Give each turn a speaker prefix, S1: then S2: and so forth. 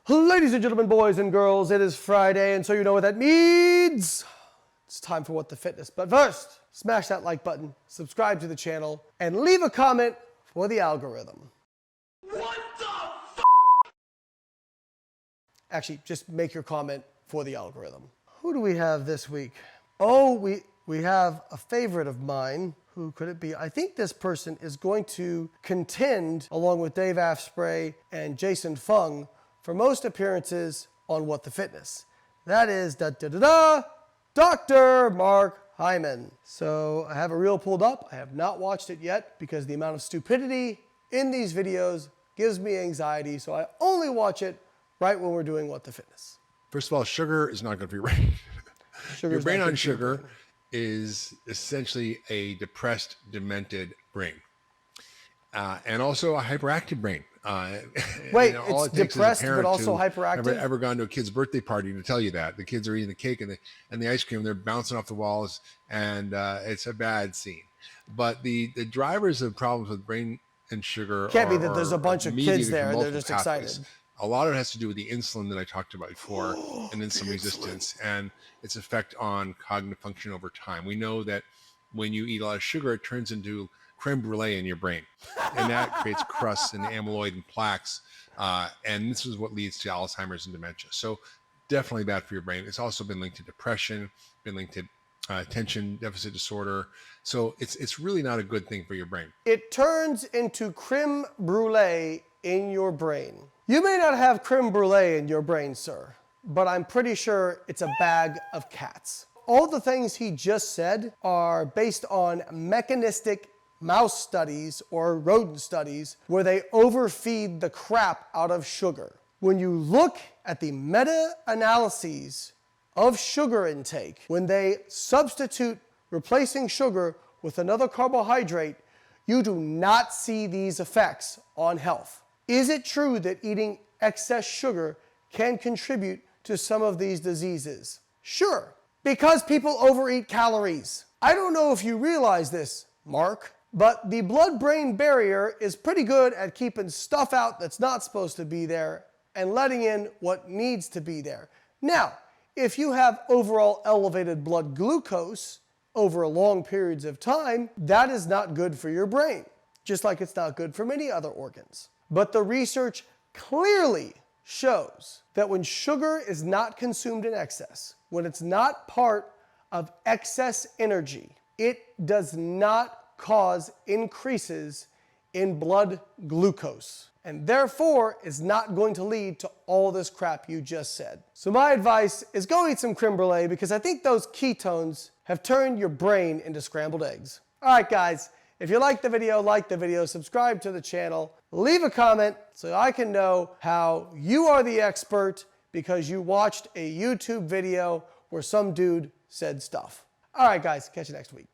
S1: Ladies and gentlemen, boys and girls, it is Friday, and so you know what that means. It's time for What the Fitness. But first, smash that like button, subscribe to the channel, and leave a comment for the algorithm. What the f? Actually, just make your comment for the algorithm. Who do we have this week? Oh, we have a favorite of mine. Who could it be? I think this person is going to contend along with Dave Afspray and Jason Fung for most appearances on What the Fitness. That is Dr. Mark Hyman. So I have a reel pulled up. I have not watched it yet because the amount of stupidity in these videos gives me anxiety. So I only watch it right when we're doing What the Fitness.
S2: First of all, sugar is not good for your brain. Your brain on sugar is essentially a depressed, demented brain. And also a hyperactive brain.
S1: Wait, it's depressed but also hyperactive?
S2: Ever gone to a kid's birthday party to tell you that? The kids are eating the cake and the ice cream, they're bouncing off the walls, and it's a bad scene. But the drivers of problems with brain and sugar
S1: can't be that there's a bunch of kids there and they're just excited.
S2: A lot of it has to do with the insulin that I talked about before and insulin resistance and its effect on cognitive function over time. We know that when you eat a lot of sugar, it turns into creme brulee in your brain, and that creates crusts and amyloid and plaques, and this is what leads to Alzheimer's and dementia. So definitely bad for your brain. It's also been linked to depression, been linked to attention deficit disorder. So it's really not a good thing for your brain.
S1: It turns into creme brulee in your brain. You may not have creme brulee in your brain, sir, but I'm pretty sure it's a bag of cats. All the things he just said are based on mechanistic mouse studies or rodent studies where they overfeed the crap out of sugar. When you look at the meta-analyses of sugar intake, when they substitute replacing sugar with another carbohydrate, you do not see these effects on health. Is it true that eating excess sugar can contribute to some of these diseases? Sure, because people overeat calories. I don't know if you realize this, Mark, but the blood-brain barrier is pretty good at keeping stuff out that's not supposed to be there and letting in what needs to be there. Now, if you have overall elevated blood glucose over long periods of time, that is not good for your brain, just like it's not good for many other organs. But the research clearly shows that when sugar is not consumed in excess, when it's not part of excess energy, it does not cause increases in blood glucose, and therefore is not going to lead to all this crap you just said. So my advice is go eat some creme brulee, because I think those ketones have turned your brain into scrambled eggs. All right, guys, if you like the video, subscribe to the channel, leave a comment so I can know how you are the expert because you watched a YouTube video where some dude said stuff. All right, guys, catch you next week.